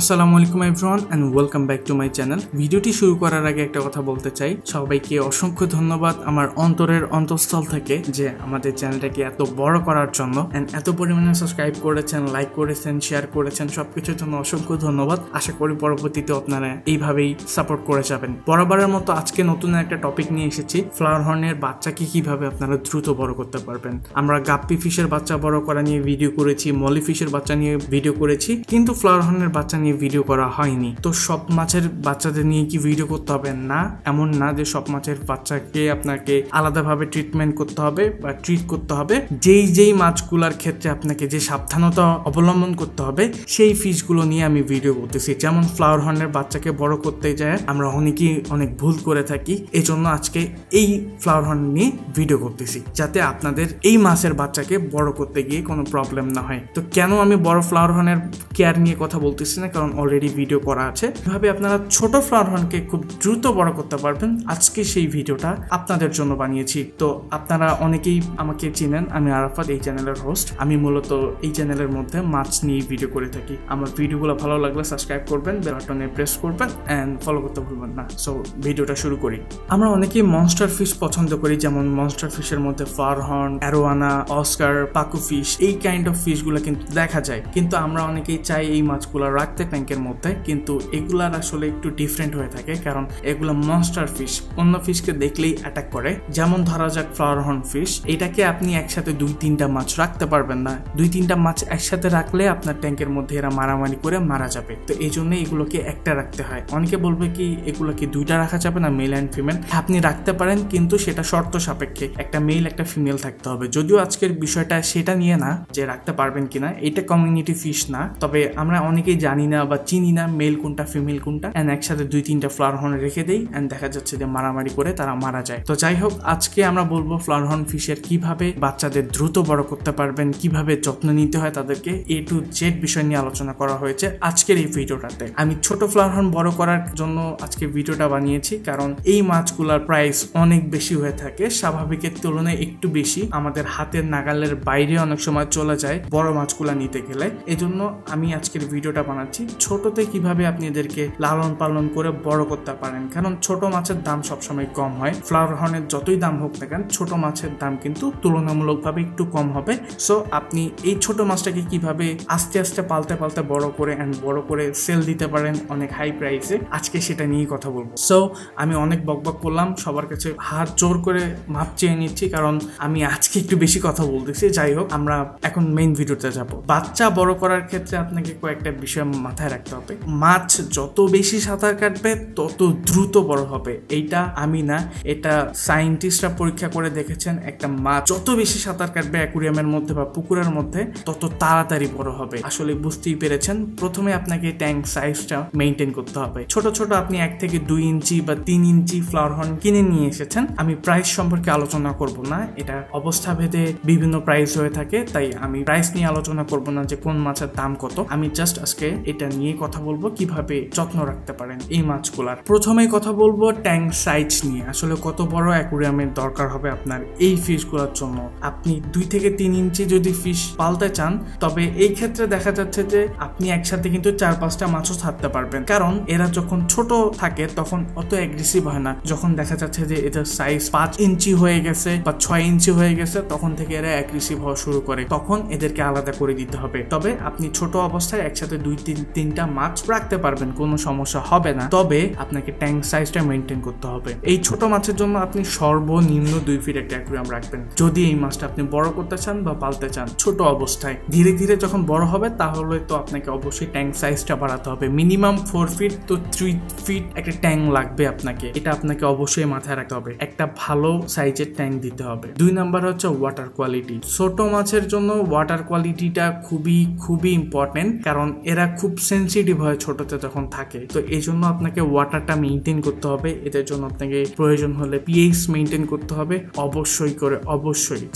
আসসালামু আলাইকুম everyone and welcome back to my channel. ভিডিওটি শুরু করার আগে একটা কথা বলতে চাই, সবাইকে অসংখ্য ধন্যবাদ আমার অন্তরের অন্তঃস্থল থেকে যে আমাদের চ্যানেলটাকে এত বড় করার জন্য এন্ড এত পরিমাণে সাবস্ক্রাইব করেছেন, লাইক করেছেন, শেয়ার করেছেন, সবকিছুর জন্য অসংখ্য ধন্যবাদ। আশা করি পরবর্তীতে আপনারা এইভাবেই সাপোর্ট করে যাবেন। বরাবরের মতো আজকে নতুন একটা টপিক নিয়ে এসেছি, ফ্লাওয়ার হর্নের বাচ্চাকে কিভাবে আপনারা দ্রুত বড় করতে পারবেন। আমরা গাপ্পি ফিশের বাচ্চা বড় করা নিয়ে ভিডিও করেছি, মলি ফিশের বাচ্চা নিয়ে ভিডিও করেছি, কিন্তু ফ্লাওয়ার হর্নের বাচ্চা নিয়ে ভিডিও করা হয়নি। তো সব মাছের বাচ্চাদের নিয়ে কি ভিডিও করতে হবে? না, এমন না যে সব মাছের বাচ্চাকে আপনাকে আলাদাভাবে ট্রিটমেন্ট করতে হবে বা ট্রিট করতে হবে। যেই মাছগুলোর ক্ষেত্রে আপনাকে যে সাবধানতা অবলম্বন করতে হবে সেই ফিশগুলো নিয়ে আমি ভিডিও করতেছি। যেমন ফ্লাওয়ার হর্নের বাচ্চাকে বড় করতে যায় আমরা অনেকেই অনেক ভুল করে থাকি, এই জন্য আজকে এই ফ্লাওয়ার হর্ন নিয়ে ভিডিও করতেছি যাতে আপনাদের এই মাছের বাচ্চাকে বড় করতে গিয়ে কোনো প্রবলেম না হয়। তো কেন আমি বড় ফ্লাওয়ার হর্নের কেয়ার নিয়ে কথা বলতেছি না, কারণ অলরেডি ভিডিও করা আছে কিভাবে আপনারা ছোট ফ্লাওয়ার হর্নকে খুব দ্রুত বড় করতে পারবেন। আজকে সেই ভিডিওটা আপনাদের জন্য বানিয়েছি। তো আপনারা অনেকেই আমাকে চিনেন, আমি আরাফাত, এই চ্যানেলের হোস্ট। আমি মূলত এই চ্যানেলের মধ্যে মাছ নিয়ে ভিডিও করে থাকি। আমার ভিডিওগুলো ভালো লাগলে সাবস্ক্রাইব করবেন, বেল বাটনে প্রেস করবেন এন্ড ফলো করতে ভুলবেন না। সো ভিডিওটা শুরু করি। আমরা অনেকেই মনস্টার ফিশ পছন্দ করি, যেমন মনস্টার ফিশের মধ্যে flower horn, arowana, oscar, pacu fish, এই কাইন্ড অফ ফিশগুলো কিন্তু দেখা যায়। কিন্তু আমরা অনেকেই চাই এই মাছগুলো রাখতে ট্যাঙ্কের মধ্যে, কিন্তু এগুলার আসলে একটু ডিফারেন্ট হয়ে থাকে, কারণ এগুলো মনস্টার ফিশ, অন্য ফিশকে দেখলেই অ্যাটাক করে। যেমন ধরা যাক ফ্লাওয়ার হর্ন ফিশ, এটাকে আপনি একসাথে 2-3টা মাছ রাখতে পারবেন না। 2-3টা মাছ একসাথে রাখলে আপনার ট্যাঙ্কের মধ্যে এরা মারামারি করে মারা যাবে। তো এই জন্য এগুলোকে একটা রাখতে হয়। অনেকে বলবে কি এগুলোকে 2টা রাখা যাবে না, মেল অ্যান্ড ফিমেল? আপনি রাখতে পারেন, কিন্তু সেটা শর্ত সাপেক্ষে, একটা মেল একটা ফিমেল থাকতে হবে। যদিও আজকের বিষয়টা সেটা নিয়ে না যে রাখতে পারবেন কিনা, এটা কমিউনিটি ফিশ না, তবে আমরা অনেকেই জানি না বা চিনি না মেল কোনটা ফিমেল কোনটা, এন্ড একসাথে 2-3টা ফ্লাওয়ার হর্ন রেখে দেই এন্ড দেখা যাচ্ছে যে মারামারি করে তারা মারা যায়। তো যাই হোক, আজকে আমরা বলবো ফ্লাওয়ার হর্ন ফিশের কিভাবে বাচ্চাদের দ্রুত বড় করতে পারবেন, কিভাবে যত্ন নিতে হয় তাদেরকে, A to Z বিষয় নিয়ে আলোচনা করা হয়েছে আজকের এই ভিডিওটাতে। আমি ছোট ফ্লাওয়ার হর্ন বড় করার জন্য আজকে ভিডিওটা বানিয়েছি, কারণ এই মাছগুলোর প্রাইস অনেক বেশি হয়ে থাকে, স্বাভাবিকের তুলনায় একটু বেশি, আমাদের হাতের নাগালের বাইরে অনেক সময় চলে যায় বড় মাছগুলা নিতে গেলে। এজন্য আমি আজকের ভিডিওটা বানাচ্ছি ছোটতে কিভাবে আপনি এদেরকে লালন পালন করে বড় করতে পারেন, কারণ ছোট মাছের দাম সবসময় কম হয়। ফ্লাওয়ার হর্নের যতই দাম হোক না কেন, ছোট মাছের দাম কিন্তু তুলনামূলকভাবে একটু কম হবে। সো আপনি এই ছোট মাছটাকে কিভাবে আস্তে আস্তে পালতে বড় করে এন্ড বড় করে সেল দিতে পারেন অনেক হাই প্রাইসে, আজকে সেটা নিয়ে কথা বলবো। সো আমি অনেক বকবক করলাম, সবার কাছে হাত জোর করে মাপ চেয়ে নিচ্ছি, কারণ আমি আজকে একটু বেশি কথা বলতেছি। যাই হোক, আমরা এখন মেইন ভিডিওতে যাব। বাচ্চা বড় করার ক্ষেত্রে আপনাকে কয়েকটা বিষয় মাথায় রাখতে হবে। মাছ যত বেশি সাঁতার কাটবে তত দ্রুত বড় হবে। এইটা আমি না, এটা সায়েন্টিস্টরা পরীক্ষা করে দেখেছেন। একটা মাছ যত বেশি সাঁতার কাটবে অ্যাকুরিয়ামের মধ্যে বা পুকুরের মধ্যে, তত তাড়াতাড়ি বড় হবে। আসলে বুঝতেই পেরেছেন। প্রথমে আপনাকে ট্যাঙ্ক সাইজটা মেইনটেইন করতে হবে। ছোট ছোট আপনি 1 থেকে 2 ইঞ্চি বা 3 ইঞ্চি ফ্লাওয়ার হর্ন কিনে নিয়ে এসেছেন। আমি প্রাইস সম্পর্কে আলোচনা করব না, এটা অবস্থা ভেদে বিভিন্ন প্রাইস হয়ে থাকে, তাই আমি প্রাইস নিয়ে আলোচনা করব না যে কোন মাছের দাম কত। আমি জাস্ট আজকে এটা নিয়ে কথা বলবো কিভাবে যত্ন রাখতে পারেন এই মাছগুলার। প্রথমেই কথা বলবো ট্যাঙ্ক সাইজ নিয়ে। আসলে কত বড় অ্যাকুরিয়ামের দরকার হবে আপনার এই ফিশগুলোর জন্য। আপনি 2 থেকে 3 ইঞ্চি যদি ফিশ পালতে চান, তবে এই ক্ষেত্রে দেখা যাচ্ছে যে আপনি একসাথে কিন্তু 4-5টা মাছও ছাড়তে পারবেন, কারণ এরা যখন ছোট থাকে তখন অত অ্যাগ্রেসিভ হয় না। যখন দেখা যাচ্ছে যে এদের সাইজ 5 ইঞ্চি হয়ে গেছে বা 6 ইঞ্চি হয়ে গেছে, তখন থেকে এরা অ্যাগ্রেসিভ হওয়া শুরু করে, তখন এদেরকে আলাদা করে দিতে হবে। তবে আপনি ছোট অবস্থায় একসাথে 2-3টা মাছ রাখতে পারবেন, কোনো সমস্যা হবে না। তবে আপনাকে ট্যাঙ্ক সাইজটা মেনটেন করতে হবে। এই ছোট মাছের জন্য আপনি সর্বনিম্ন 2 ফিট একটা অ্যাকুরিয়াম রাখবেন, যদি এই মাছটা আপনি বড় করতে চান বা পালতে চান। ছোট অবস্থায় ধীরে ধীরে যখন বড় হবে, তাহলে তো আপনাকে অবশ্যই ট্যাঙ্ক সাইজটা বাড়াতে হবে। মিনিমাম 4 ফিট তো 3 ফিট একটা ট্যাঙ্ক লাগবে আপনাকে, এটা আপনাকে অবশ্যই মাথায় রাখতে হবে। একটা ভালো সাইজের ট্যাঙ্ক দিতে হবে। 2 নাম্বার হচ্ছে ওয়াটার কোয়ালিটি। ছোট মাছের জন্য ওয়াটার কোয়ালিটিটা খুবই ইম্পর্টেন্ট, কারণ এরা খুব সেন্সিটিভ হয় ছোটতে যখন থাকে। তো এই জন্য আপনাকে ওয়াটারটা মেনটেন করতে হবে। এদের জন্য আপনাকে প্রয়োজন হলে পিএইচ মেনটেন করতে হবে। অবশ্যই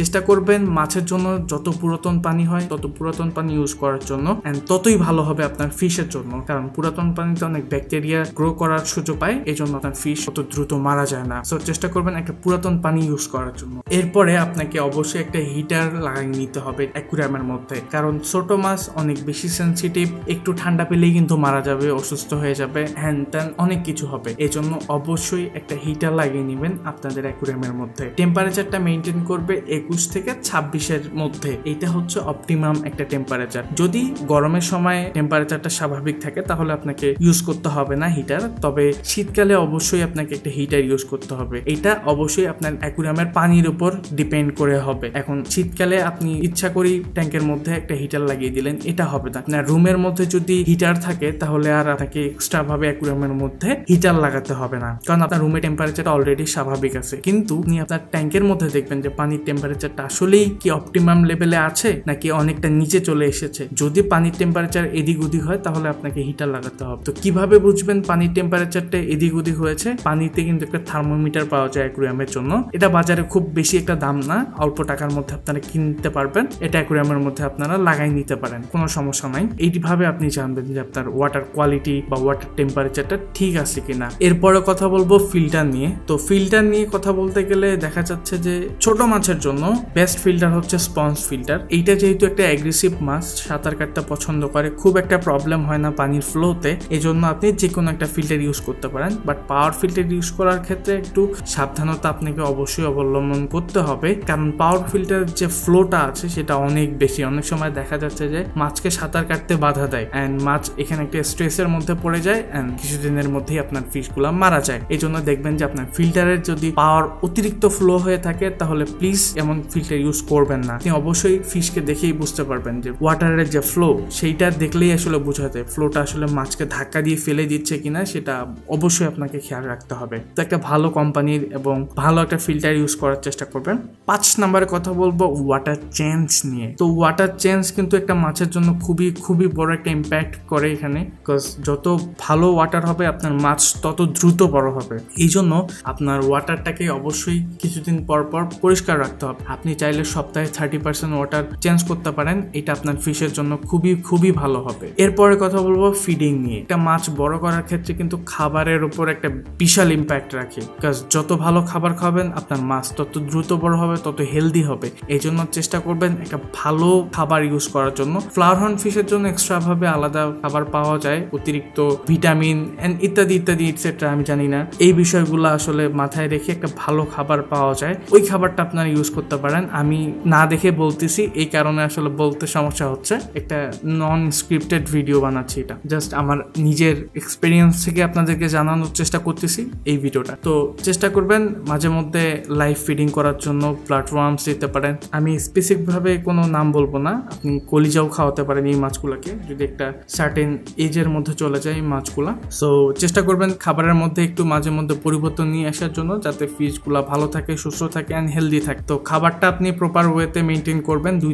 চেষ্টা করবেন মাছের জন্য যত পুরাতন পানি হয় তত পুরাতন পানি ইউজ করার জন্য, এন্ড ততই ভালো হবে আপনার ফিশের জন্য, কারণ পুরাতন পানিতে অনেক ব্যাকটেরিয়া গ্রো করার সুযোগ পায়, এই জন্য আপনার ফিশ অত দ্রুত মারা যায় না। সো চেষ্টা করবেন একটা পুরাতন পানি ইউজ করার জন্য। এরপরে আপনাকে অবশ্যই একটা হিটার লাগিয়ে নিতে হবে অ্যাকুরিয়ামের মধ্যে, কারণ ছোট মাছ অনেক বেশি সেন্সিটিভ। একটু ঠান্ডা ঠান্ডা পেলেই কিন্তু মারা যাবে, অসুস্থ হয়ে যাবে, হ্যান ত্যান অনেক কিছু হবে। এই জন্য অবশ্যই একটা হিটার লাগিয়ে নেবেন আপনাদের অ্যাকুয়ারিয়ামের মধ্যে। টেম্পারেচারটা মেনটেন করবে 21 থেকে 26-এর মধ্যে। এটা হচ্ছে অপটিমাম একটা টেম্পারেচার। যদি গরমের সময় টেম্পারেচারটা স্বাভাবিক থাকে তাহলে আপনাকে ইউজ করতে হবে না হিটার, তবে শীতকালে অবশ্যই আপনাকে একটা হিটার ইউজ করতে হবে। এটা অবশ্যই আপনার অ্যাকুয়ারিয়ামের পানির উপর ডিপেন্ড করে হবে। এখন শীতকালে আপনি ইচ্ছা করি ট্যাঙ্কের মধ্যে একটা হিটার লাগিয়ে দিলেন, এটা হবে না। আপনার রুমের মধ্যে যদি হিটার থাকে তাহলে আর আপনাকে এক্সট্রা ভাবে অ্যাকুয়ারিয়ামের মধ্যে হিটার লাগাতে হবে না, কারণ আপনার রুমের টেম্পারেচার অলরেডি স্বাভাবিক আছে। কিন্তু আপনি আপনার ট্যাঙ্কের মধ্যে দেখবেন যে পানির টেম্পারেচারটা আসলেই কি অপটিমাম লেভেলে আছে নাকি অনেকটা নিচে চলে এসেছে। যদি পানির টেম্পারেচার এদিক ওদিক হয় তাহলে আপনাকে হিটার লাগাতে হবে। তো কিভাবে বুঝবেন পানির টেম্পারেচারটা এদিক ওদিক হয়েছে? পানিতে কিন্তু একটা থার্মোমিটার পাওয়া যায় অ্যাকুয়ারিয়ামের জন্য। এটা বাজারে খুব বেশি একটা দাম না, অল্প টাকার মধ্যে আপনারা কিনতে পারবেন। এটা অ্যাকুয়ারিয়ামের মধ্যে আপনারা লাগাই নিতে পারেন, কোনো সমস্যা নাই। এইভাবে আপনি জানবেন যে আপনার ওয়াটার কোয়ালিটি বা ওয়াটার টেম্পারেচারটা ঠিক আছে কিনা। এরপরে কথা বলবো ফিল্টার নিয়ে। তো ফিল্টার নিয়ে কথা বলতে গেলে দেখা যাচ্ছে যে ছোট মাছের জন্য বেস্ট ফিল্টার হচ্ছে স্পঞ্জ ফিল্টার। এইটা যেহেতু একটা অ্যাগ্রেসিভ মাছ, সাঁতার কাটতে পছন্দ করে, খুব একটা প্রবলেম হয় না পানির ফ্লোতে, এই জন্য আপনি যে কোনো একটা ফিল্টার ইউজ করতে পারেন। বাট পাওয়ার ফিল্টার ইউজ করার ক্ষেত্রে একটু সাবধানতা আপনাকে অবশ্যই অবলম্বন করতে হবে, কারণ পাওয়ার ফিল্টারের যে ফ্লোটা আছে সেটা অনেক বেশি। অনেক সময় দেখা যাচ্ছে যে মাছকে সাঁতার কাটতে বাধা দেয় অ্যান্ড মাছ এখানে একটা স্ট্রেসের মধ্যে পড়ে যায় অ্যান্ড কিছুদিনের মধ্যেই আপনার ফিশগুলো মারা যায়। এই জন্য দেখবেন যে আপনার ফিল্টারের যদি পাওয়ার অতিরিক্ত ফ্লো হয়ে থাকে তাহলে প্লিজ এমন ফিল্টার ইউজ করবেন না। আপনি অবশ্যই ফিশকে দেখেই বুঝতে পারবেন যে ওয়াটারের যে ফ্লো সেইটা দেখলেই আসলে বোঝা যায় ফ্লোটা আসলে মাছকে ধাক্কা দিয়ে ফেলে দিচ্ছে কিনা, সেটা অবশ্যই আপনাকে খেয়াল রাখতে হবে। তো একটা ভালো কোম্পানির এবং ভালো একটা ফিল্টার ইউজ করার চেষ্টা করবেন। 5 নম্বরে কথা বলবো ওয়াটার চেঞ্জ নিয়ে। তো ওয়াটার চেঞ্জ কিন্তু একটা মাছের জন্য খুবই খুবই বড় একটা ইম্প্যাক্ট করে এখানে, বিকজ যত ভালো ওয়াটার হবে আপনার মাছ তত দ্রুত বড় হবে। এই জন্য আপনার ওয়াটারটাকে অবশ্যই কিছুদিন পর পর পরিষ্কার রাখতে হবে। আপনি চাইলে সপ্তাহে 30% ওয়াটার চেঞ্জ করতে পারেন, এটা আপনার ফিশের জন্য খুবই খুবই ভালো হবে। এরপরে কথা বলবো ফিডিং নিয়ে। একটা মাছ বড় করার ক্ষেত্রে কিন্তু খাবারের উপর একটা বিশাল ইম্প্যাক্ট রাখে, বিকজ যত ভালো খাবার খাবেন আপনার মাছ তত দ্রুত বড় হবে, তত হেলদি হবে। এই জন্য চেষ্টা করবেন একটা ভালো খাবার ইউজ করার জন্য। ফ্লাওয়ার হর্ন ফিশের জন্য এক্সট্রা ভাবে আলাদা খাবার পাওয়া যায়, অতিরিক্ত ভিটামিন এন্ড ইত্যাদি ইত্যাদি ইটসেট্রা, আমি জানি না। এই বিষয়গুলো আসলে মাথায় রেখে একটা ভালো খাবার পাওয়া যায়, ওই খাবারটা আপনারা ইউজ করতে পারেন। আমি না দেখে বলতেছি, এই কারণে আসলে বলতে সমস্যা হচ্ছে। একটা নন স্ক্রিপ্টেড ভিডিও বানাচ্ছি, এটা জাস্ট আমার নিজের এক্সপিরিয়েন্স থেকে আপনাদেরকে জানানোর চেষ্টা করতেছি এই ভিডিওটা। তো চেষ্টা করবেন মাঝে মধ্যে লাইভ ফিডিং করার জন্য প্ল্যাটফর্মস দিতে পারেন। আমি স্পেসিফিক ভাবে কোনো নাম বলবো না, আপনি কলিজাও খাওয়াতে পারেন এই মাছগুলোকে যদি একটা সার্টেন এজের মধ্যে চলে যায় এই মাছগুলা। সো চেষ্টা করবেন খাবারের মধ্যে একটু মাঝে মধ্যে পরিবর্তন নিয়ে আসার জন্য, যাতে ফিশগুলা ভালো থাকে, সুস্থ থাকে অ্যান্ড হেলদি থাকে। তো খাবারটা আপনি প্রপার ওয়েতে মেনটেন করবেন, 2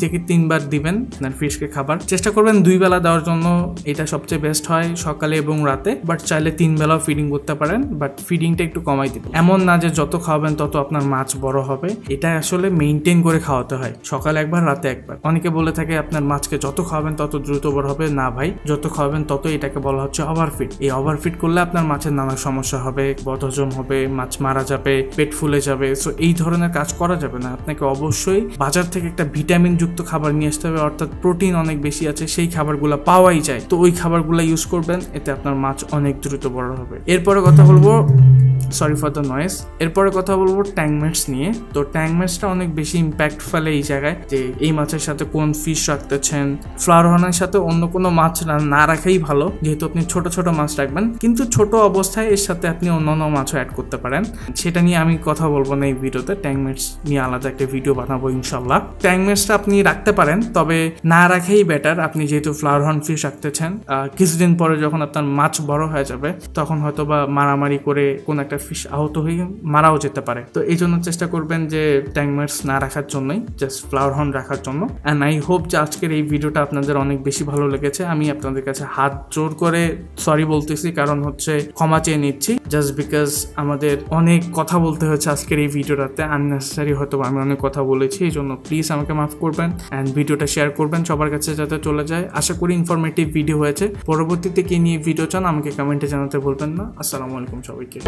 থেকে 3 বার দিবেন আপনার ফিশকে খাবার। চেষ্টা করবেন 2 বেলা দেওয়ার জন্য, এটা সবচেয়ে বেস্ট হয় সকালে এবং রাতে। বাট চাইলে 3 বেলাও ফিডিং করতে পারেন, বাট ফিডিংটা একটু কমাই দিবেন। এমন না যে যত খাওয়াবেন তত আপনার মাছ বড় হবে, এটা আসলে মেনটেন করে খাওয়াতে হয়, সকালে একবার রাতে একবার। অনেকে বলে থাকে আপনার মাছকে যত খাওয়াবেন তত দ্রুত বড় হবে। না ভাই, যত খাওয়াবেন তত এটাকে বলা হচ্ছে ওভারফিড। এই ওভারফিড করলে আপনার মাছের নানা সমস্যা হবে, বদহজম হবে, মাছ মারা যাবে, পেট ফুলে যাবে। সো এই ধরনের কাজ করা যাবে না। আপনাকে অবশ্যই বাজার থেকে একটা ভিটামিন যুক্ত খাবার নিয়ে আসতে হবে, অর্থাৎ প্রোটিন অনেক বেশি আছে, সেই খাবারগুলো পাওয়াই যায়। তো ওই খাবারগুলো ইউজ করবেন, এতে আপনার মাছ অনেক দ্রুত বড় হবে। এরপরে কথা বলবো, সরি ফর দ্য নয়েজ, এরপরে কথা বলবো ট্যাঙ্কমেটস নিয়ে। তো ট্যাঙ্কমেটসটা অনেক বেশি ইম্প্যাক্ট ফেলে এই জায়গায়, যে এই মাছের সাথে কোন ফিশ রাখতেছেন। ফ্লাওয়ার হর্নের সাথে অন্য কোনো মাছ না রাখাই ভালো, যেহেতু আপনি ছোট ছোট মাছ রাখবেন, কিন্তু ছোট অবস্থায় এর সাথে আপনি অন্যান্য মাছও অ্যাড করতে পারেন। সেটা নিয়ে আমি কথা বলবো না এই ভিডিওতে, ট্যাঙ্কমেটস নিয়ে আলাদা একটা ভিডিও বানাবো ইনশাল্লাহ। ট্যাঙ্কমেটসটা আপনি রাখতে পারেন, তবে না রাখাই বেটার। আপনি যেহেতু ফ্লাওয়ার হর্ন ফিশ রাখতেছেন, কিছুদিন পরে যখন আপনার মাছ বড় হয়ে যাবে তখন হয়তো বা মারামারি করে কোন একটা ফিশ আহত হয়ে মারাও যেতে পারে। তো এই জন্য চেষ্টা করবেন যে ট্যাঙ্কমেটস না রাখার জন্যই, জাস্ট ফ্লাওয়ার হর্ন রাখার জন্য। অ্যান্ড আই হোপ যে আজকের এই ভিডিওটা আপনাদের অনেক বেশি ভালো লেগেছে। আমি আপনাদের কাছে হাত জোর করে সরি বলতেছি, কারণ হচ্ছে ক্ষমা চেয়ে নিচ্ছি, জাস্ট বিকজ আমাদের অনেক কথা বলতে হয়েছে আজকের এই ভিডিওটাতে। আননেসেসারি হয়তো আমি অনেক কথা বলেছি, এই জন্য প্লিজ আমাকে মাফ করবেন অ্যান্ড ভিডিওটা শেয়ার করবেন সবার কাছে যাতে চলে যায়। আশা করি ইনফরমেটিভ ভিডিও হয়েছে। পরবর্তীতে কি নিয়ে ভিডিও চান আমাকে কমেন্টে জানাতে বলবেন না। আসসালামু আলাইকুম সবাইকে।